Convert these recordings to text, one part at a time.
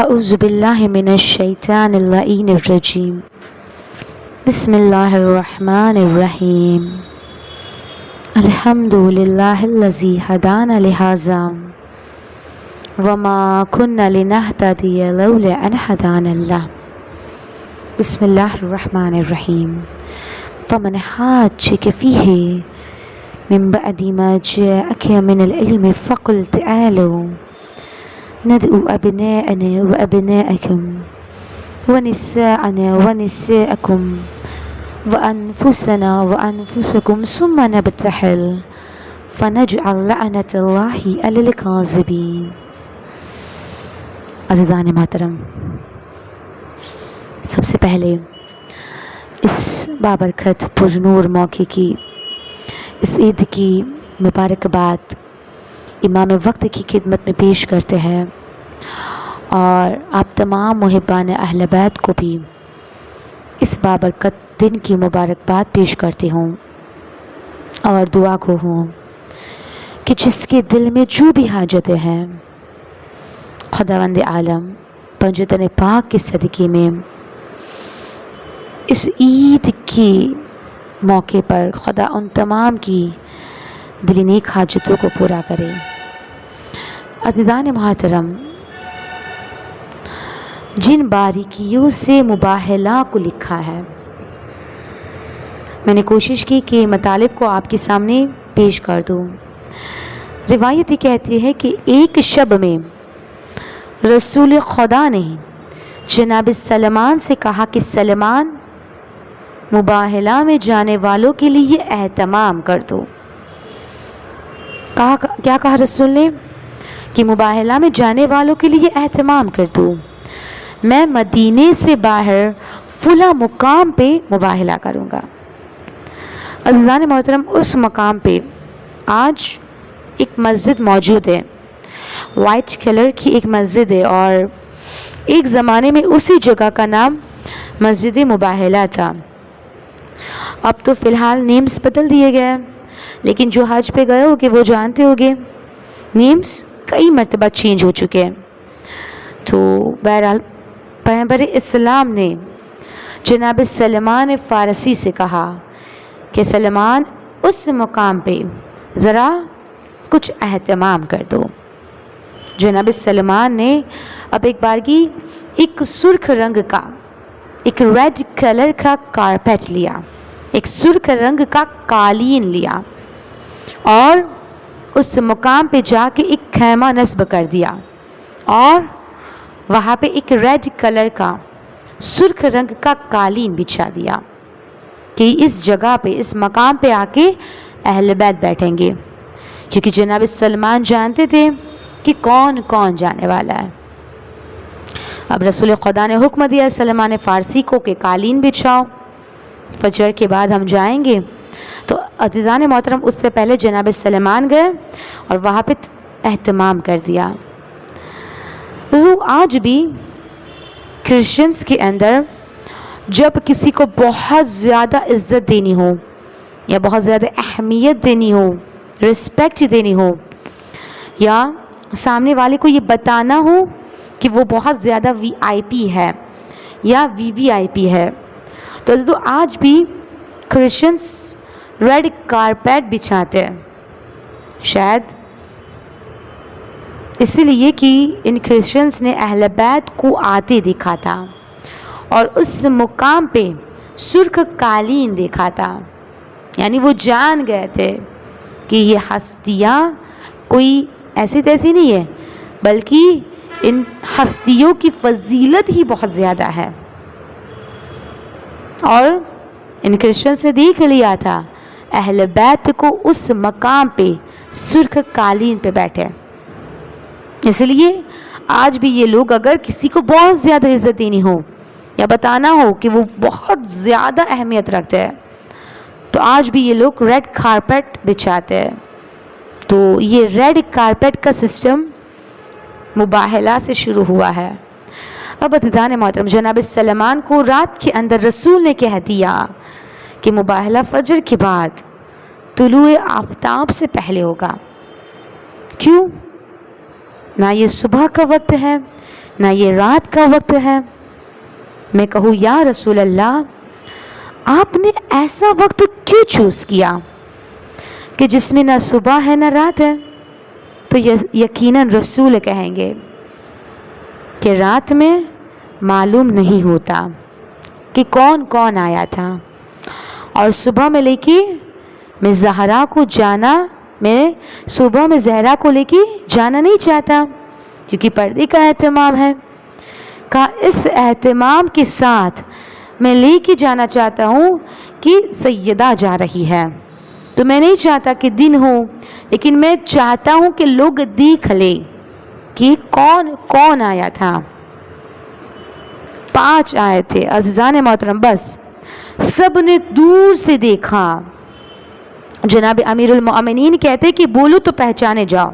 اعوذ باللہ من الشیطان اللعین الرجیم بسم اللہ الرحمن الرحیم الحمد للہ الذی ہدانا لہذا وما كنا لنہتدی لولا ان ہدانا اللہ بسم اللہ الرحمن الرحیم فمن حاجک فیہ من بعد ما جاءک من العلم فقل تعالوا ندعو أبناءنا وأبناءكم ونساءنا ونساءكم وأنفسنا وأنفسكم ثم نبتهل فنجعل لعنة الله على الكاذبين۔ عزیزان محترم، سب سے پہلے اس بابرکت پرنور موقع کی، اس عید کی مبارکباد امام وقت کی خدمت میں پیش کرتے ہیں، اور آپ تمام محبان اہل بیت کو بھی اس بابرکت دن کی مبارکباد پیش کرتی ہوں، اور دعا کو ہوں کہ جس کے دل میں جو بھی حاجتیں ہیں خداوند عالم پنجتن پاک کے صدقے میں اس عید کی موقع پر خدا ان تمام کی دلی نیک حاجتوں کو پورا کرے۔ عزیزان محترم، جن باریکیوں سے مباہلہ کو لکھا ہے، میں نے کوشش کی کہ مطالب کو آپ کے سامنے پیش کر دوں۔ روایت یہ کہتی ہے کہ ایک شب میں رسول خدا نے جناب سلمان سے کہا کہ سلمان، مباہلہ میں جانے والوں کے لیے اہتمام کر دو۔ کیا کہا رسول نے؟ کہ مباہلہ میں جانے والوں کے لیے اہتمام کر دو، میں مدینے سے باہر فلاں مقام پہ مباہلہ کروں گا۔ عزیزان محترم، اس مقام پہ آج ایک مسجد موجود ہے، وائٹ کلر کی ایک مسجد ہے، اور ایک زمانے میں اسی جگہ کا نام مسجد مباہلہ تھا۔ اب تو فی الحال نیمز بدل دیے گئے، لیکن جو حج پہ گئے ہوگے وہ جانتے ہوگے نیمز کئی مرتبہ چینج ہو چکے ہیں۔ تو بہرحال پیغمبر اسلام نے جناب سلمان فارسی سے کہا کہ سلمان، اس مقام پہ ذرا کچھ اہتمام کر دو۔ جناب سلمان نے اب ایک بارگی ایک سرخ رنگ کا، ایک ریڈ کلر کا کارپیٹ لیا، ایک سرخ رنگ کا قالین لیا، اور اس مقام پہ جا کے ایک خیمہ نصب کر دیا، اور وہاں پہ ایک ریڈ کلر کا سرخ رنگ کا قالین بچھا دیا کہ اس جگہ پہ، اس مقام پہ آ کے اہل بیت بیٹھیں گے، کیونکہ جناب سلمان جانتے تھے کہ کون کون جانے والا ہے۔ اب رسول خدا نے حکم دیا سلمان فارسی کو کہ قالین بچھاؤ، فجر کے بعد ہم جائیں گے۔ تو عزیزان محترم، اس سے پہلے جناب سلمان گئے اور وہاں پہ اہتمام کر دیا۔ آج بھی کرسچنس کے اندر جب کسی کو بہت زیادہ عزت دینی ہو، یا بہت زیادہ اہمیت دینی ہو، رسپیکٹ دینی ہو، یا سامنے والے کو یہ بتانا ہو کہ وہ بہت زیادہ وی آئی پی ہے یا وی آئی پی ہے، تو آج بھی کرسچنس ریڈ کارپیٹ بچھاتے ہیں، شاید اسی لیے کہ ان کرسچنس نے اہل بیت کو آتے دیکھا تھا اور اس مقام پہ سرخ قالین دیکھا تھا، یعنی وہ جان گئے تھے کہ یہ ہستیاں کوئی ایسی تیسی نہیں ہے، بلکہ ان ہستیوں کی فضیلت ہی بہت زیادہ ہے۔ اور ان کرسچنس نے دیکھ لیا تھا اہل بیت کو اس مقام پہ سرخ قالین پہ بیٹھے، اس لیے آج بھی یہ لوگ اگر کسی کو بہت زیادہ عزت دینی ہو یا بتانا ہو کہ وہ بہت زیادہ اہمیت رکھتے ہیں، تو آج بھی یہ لوگ ریڈ کارپیٹ بچھاتے ہیں۔ تو یہ ریڈ کارپیٹ کا سسٹم مباہلہ سے شروع ہوا ہے۔ اب عزیزان محترم، جناب سلمان کو رات کے اندر رسول نے کہہ دیا کہ مباہلہ فجر کے بعد طلوع آفتاب سے پہلے ہوگا۔ کیوں؟ نہ یہ صبح کا وقت ہے نہ یہ رات کا وقت ہے۔ میں کہوں یا رسول اللہ، آپ نے ایسا وقت کیوں چوز کیا کہ جس میں نہ صبح ہے نہ رات ہے؟ تو یقیناً رسول کہیں گے کہ رات میں معلوم نہیں ہوتا کہ کون کون آیا تھا، اور صبح میں لے کے میں صبح میں زہرا کو لے کے جانا نہیں چاہتا، کیونکہ پردے کا اہتمام ہے۔ کہا اس اہتمام کے ساتھ میں لے کے جانا چاہتا ہوں کہ سیدہ جا رہی ہے، تو میں نہیں چاہتا کہ دن ہو، لیکن میں چاہتا ہوں کہ لوگ دیکھ لے کہ کون کون آیا تھا۔ 5 آئے تھے عزیزان محترم، بس سب نے دور سے دیکھا۔ جناب امیر المؤمنین کہتے کہ بولو تو پہچانے جاؤ،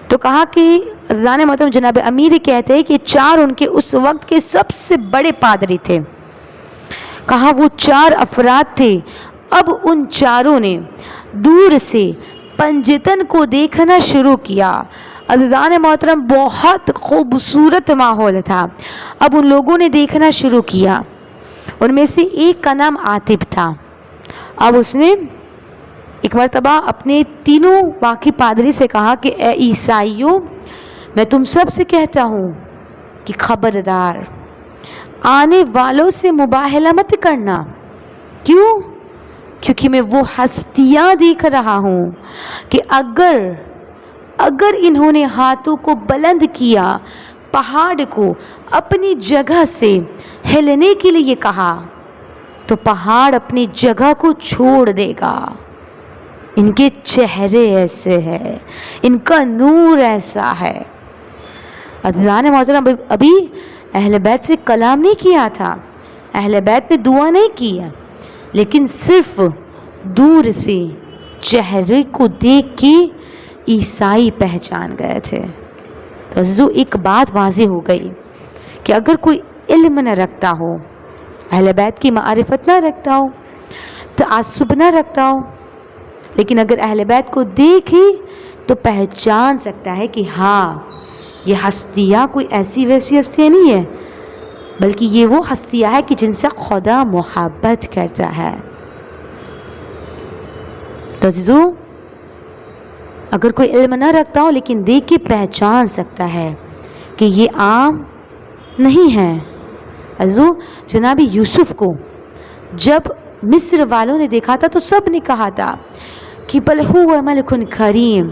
تو کہا کہ عزیزان محترم جناب امیر کہتے کہ 4 ان کے اس وقت کے سب سے بڑے پادری تھے۔ کہا وہ 4 افراد تھے۔ اب ان 4 نے دور سے پنجتن کو دیکھنا شروع کیا۔ عزیزان محترم بہت خوبصورت ماحول تھا۔ اب ان لوگوں نے دیکھنا شروع کیا۔ ان میں سے ایک کا نام عاطب تھا۔ اب اس نے ایک مرتبہ اپنے تینوں باقی پادری سے کہا کہ اے عیسائیوں، میں تم سب سے کہتا ہوں کہ خبردار آنے والوں سے مباہلہ مت کرنا۔ کیوں؟ کیونکہ میں وہ ہستیاں دیکھ رہا ہوں کہ اگر انہوں نے ہاتھوں کو بلند کیا، پہاڑ کو اپنی جگہ سے ہلنے کے لیے کہا، تو پہاڑ اپنی جگہ کو چھوڑ دے گا۔ ان کے چہرے ایسے ہیں، ان کا نور ایسا ہے۔ عزیزان محترم ابھی اہل بیت سے کلام نہیں کیا تھا، اہل بیت نے دعا نہیں کی ہے، لیکن صرف دور سے چہرے کو دیکھ کے عیسائی پہچان گئے تھے۔ تو عزیزو ایک بات واضح ہو گئی کہ اگر کوئی علم نہ رکھتا ہو، اہل بیت کی معرفت نہ رکھتا ہو، تعصب نہ رکھتا ہو، لیکن اگر اہل بیت کو دیکھے تو پہچان سکتا ہے کہ ہاں یہ ہستیاں کوئی ایسی ویسی ہستیاں نہیں ہے، بلکہ یہ وہ ہستیاں ہے کہ جن سے خدا محبت کرتا ہے۔ تو عزیزو اگر کوئی علم نہ رکھتا ہو لیکن دیکھ کے پہچان سکتا ہے کہ یہ عام نہیں ہے۔ عزیزو جناب یوسف کو جب مصر والوں نے دیکھا تھا تو سب نے کہا تھا کہ بل ہوا ملک کریم،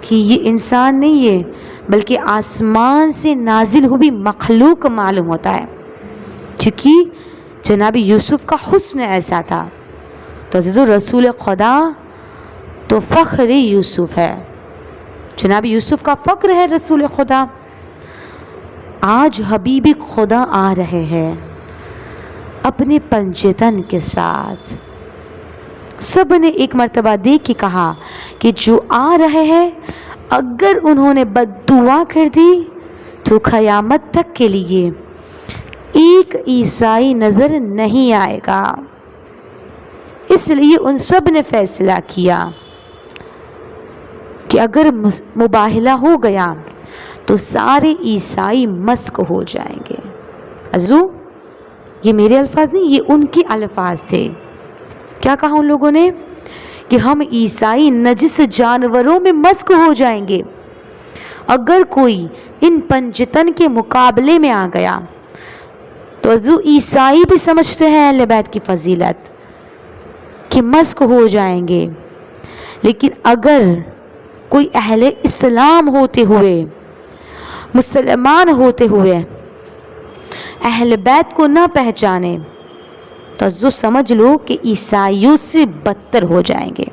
کہ یہ انسان نہیں ہے بلکہ آسمان سے نازل ہوئی مخلوق معلوم ہوتا ہے، کیونکہ جناب یوسف کا حسن ایسا تھا۔ تو عزیزو رسول خدا تو فخر یوسف ہے، جناب یوسف کا فخر ہے رسول خدا۔ آج حبیب خدا آ رہے ہیں اپنے پنجتن کے ساتھ۔ سب نے ایک مرتبہ دیکھ کے کہا کہ جو آ رہے ہیں اگر انہوں نے بد دعا کر دی تو قیامت تک کے لیے ایک عیسائی نظر نہیں آئے گا۔ اس لیے ان سب نے فیصلہ کیا کہ اگر مباہلہ ہو گیا تو سارے عیسائی مسک ہو جائیں گے۔ عزیزو یہ میرے الفاظ نہیں، یہ ان کے الفاظ تھے۔ کیا کہا ان لوگوں نے کہ ہم عیسائی نجس جانوروں میں مسک ہو جائیں گے اگر کوئی ان پنجتن کے مقابلے میں آ گیا۔ تو عیسائی بھی سمجھتے ہیں اہل بیت کی فضیلت کہ مسک ہو جائیں گے، لیکن اگر کوئی اہل اسلام ہوتے ہوئے، مسلمان ہوتے ہوئے اہل بیت کو نہ پہچانے تو جو سمجھ لو کہ عیسائیوں سے بدتر ہو جائیں گے۔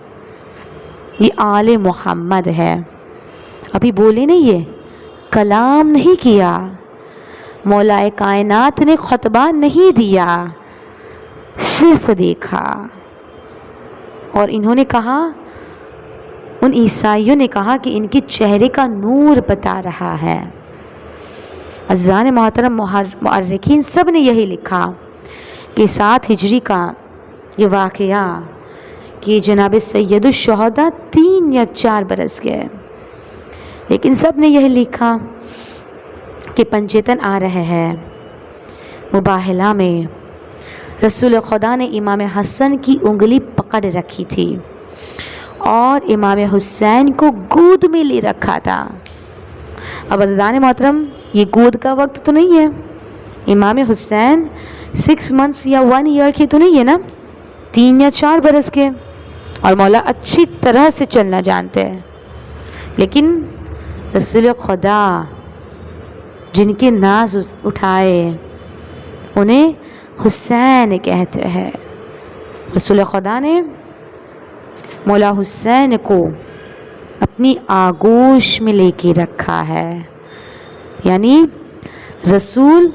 یہ آل محمد ہے، ابھی بولے نہیں، یہ کلام نہیں کیا، مولا کائنات نے خطبہ نہیں دیا، صرف دیکھا۔ اور انہوں نے کہا، ان عیسائیوں نے کہا کہ ان کے چہرے کا نور بتا رہا ہے۔ عزیزان محترم مؤرخین سب نے یہی لکھا کہ 7 ہجری کا یہ واقعہ کہ جناب سید الشہداء 3 یا 4 برس گئے، لیکن سب نے یہی لکھا کہ پنجتن آ رہے ہیں۔ مباہلہ میں رسول خدا نے امام حسن کی انگلی پکڑ رکھی تھی اور امام حسین کو گود میں لے رکھا تھا۔ اب عزیزان محترم، یہ گود کا وقت تو نہیں ہے، امام حسین 6 months یا 1 year کے تو نہیں ہے نا، 3 یا 4 برس کے، اور مولا اچھی طرح سے چلنا جانتے ہیں، لیکن رسول خدا جن کے ناز اٹھائے انہیں حسین کہتے ہیں۔ رسول خدا نے مولا حسین کو اپنی آغوش میں لے کے رکھا ہے، یعنی رسول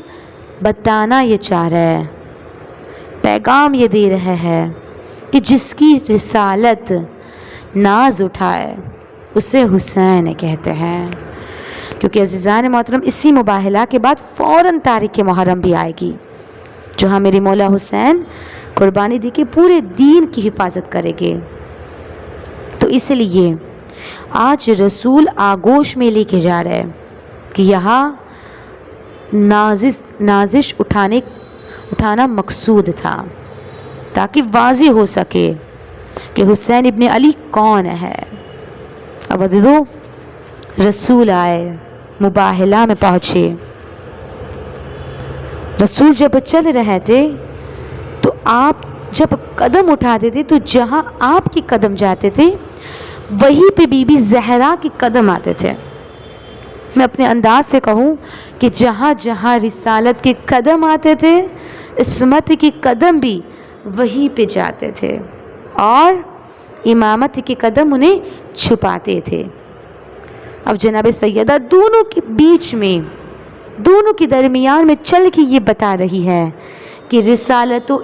بتانا یہ چاہ رہے ہیں، پیغام یہ دے رہے ہیں کہ جس کی رسالت ناز اٹھائے اسے حسین کہتے ہیں۔ کیونکہ عزیزان محترم، اسی مباہلہ کے بعد فوراً تاریخ محرم بھی آئے گی، جہاں میرے مولا حسین قربانی دی کے پورے دین کی حفاظت کرے گے۔ تو اس لیے آج رسول آغوش میں لے کے جا رہے ہیں کہ یہاں نازش اٹھانا مقصود تھا تاکہ واضح ہو سکے کہ حسین ابن علی کون ہے۔ اب عزیزو، رسول آئے، مباہلہ میں پہنچے۔ رسول جب چل رہے تھے تو آپ جب قدم اٹھاتے تھے تو جہاں آپ کے قدم جاتے تھے وہیں پہ بی بی زہرا کے قدم آتے تھے۔ میں اپنے انداز سے کہوں کہ جہاں جہاں رسالت کے قدم آتے تھے، عصمت کے قدم بھی وہیں پہ جاتے تھے اور امامت کے قدم انہیں چھپاتے تھے۔ اب جناب سیدہ دونوں کے بیچ میں، دونوں کے درمیان میں چل کے یہ بتا رہی ہے کہ رسالت و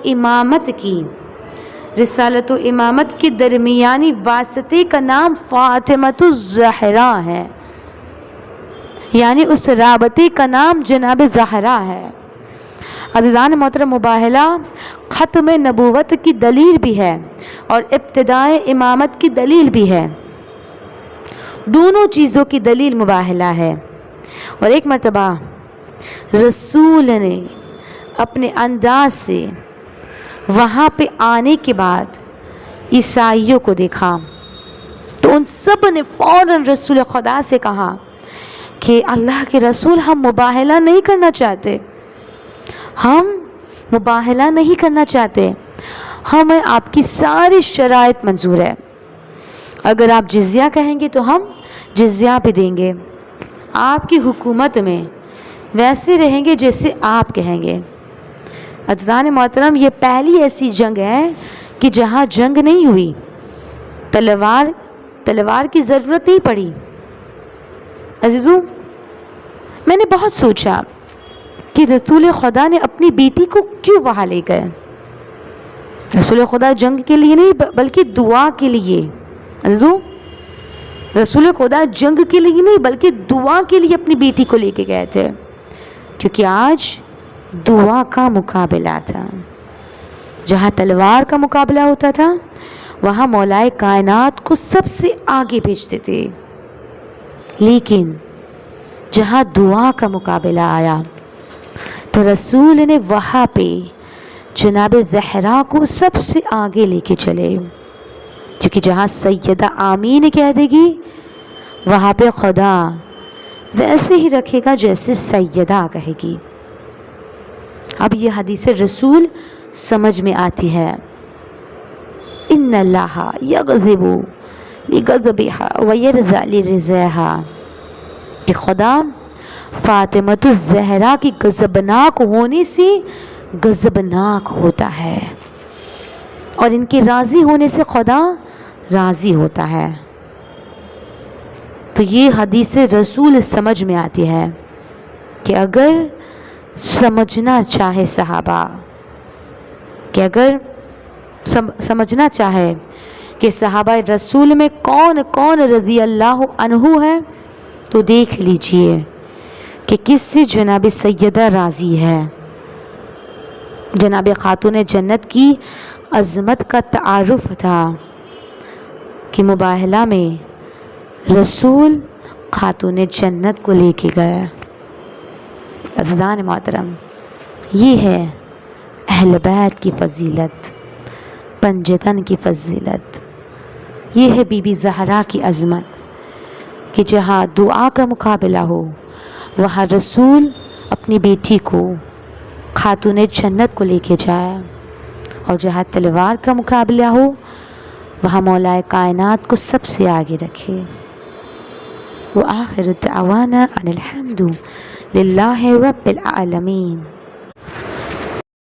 امامت کے درمیانی واسطے کا نام فاطمۃ الزہرا ہے، یعنی اس رابطے کا نام جناب زہرا ہے۔ عزیزان محترم، مباہلہ ختم نبوت کی دلیل بھی ہے اور ابتدائے امامت کی دلیل بھی ہے، دونوں چیزوں کی دلیل مباہلہ ہے۔ اور ایک مرتبہ رسول نے اپنے انداز سے وہاں پہ آنے کے بعد عیسائیوں کو دیکھا تو ان سب نے فوراً رسول خدا سے کہا کہ اللہ کے رسول، ہم مباہلہ نہیں کرنا چاہتے، ہم مباہلہ نہیں کرنا چاہتے، ہمیں آپ کی ساری شرائط منظور ہے، اگر آپ جزیہ کہیں گے تو ہم جزیہ بھی دیں گے، آپ کی حکومت میں ویسے رہیں گے جیسے آپ کہیں گے۔ عزیزان محترم، یہ پہلی ایسی جنگ ہے کہ جہاں جنگ نہیں ہوئی، تلوار کی ضرورت نہیں پڑی۔ عزیزو، میں نے بہت سوچا کہ رسول خدا نے اپنی بیٹی کو کیوں وہاں لے گئے۔ رسول خدا جنگ کے لیے نہیں بلکہ دعا کے لیے، عزیزو رسول خدا جنگ کے لیے نہیں بلکہ دعا کے لیے اپنی بیٹی کو لے کے گئے تھے، کیونکہ آج دعا کا مقابلہ تھا۔ جہاں تلوار کا مقابلہ ہوتا تھا وہاں مولائے کائنات کو سب سے آگے بھیجتے تھے، لیکن جہاں دعا کا مقابلہ آیا تو رسول نے وہاں پہ جناب زہرا کو سب سے آگے لے کے چلے، کیونکہ جہاں سیدہ آمین کہہ دے گی وہاں پہ خدا ویسے ہی رکھے گا جیسے سیدہ کہے گی۔ اب یہ حدیث رسول سمجھ میں آتی ہے، ان اللہ یغضب لغضبها ویرضى لرضاها، کہ خدا فاطمۃ الزہرا کی غضبناک ہونے سے غضبناک ہوتا ہے اور ان کے راضی ہونے سے خدا راضی ہوتا ہے۔ تو یہ حدیث رسول سمجھ میں آتی ہے کہ اگر سمجھنا چاہے صحابہ، کہ اگر سمجھنا چاہے کہ صحابہ رسول میں کون کون رضی اللہ عنہ ہے تو دیکھ لیجئے کہ کس سے جناب سیدہ راضی ہے۔ جناب خاتون جنت کی عظمت کا تعارف تھا کہ مباہلہ میں رسول خاتون جنت کو لے کے گئے، عزیزان محترم، یہ ہے اہل بیت کی فضیلت، پنجتن کی فضیلت، یہ ہے بی بی زہرا کی عظمت کہ جہاں دعا کا مقابلہ ہو وہاں رسول اپنی بیٹی کو خاتون جنت کو لے کے جائے، اور جہاں تلوار کا مقابلہ ہو وہاں مولا کائنات کو سب سے آگے رکھے۔ وآخر دعوانا ان الحمد للہ رب العالمین۔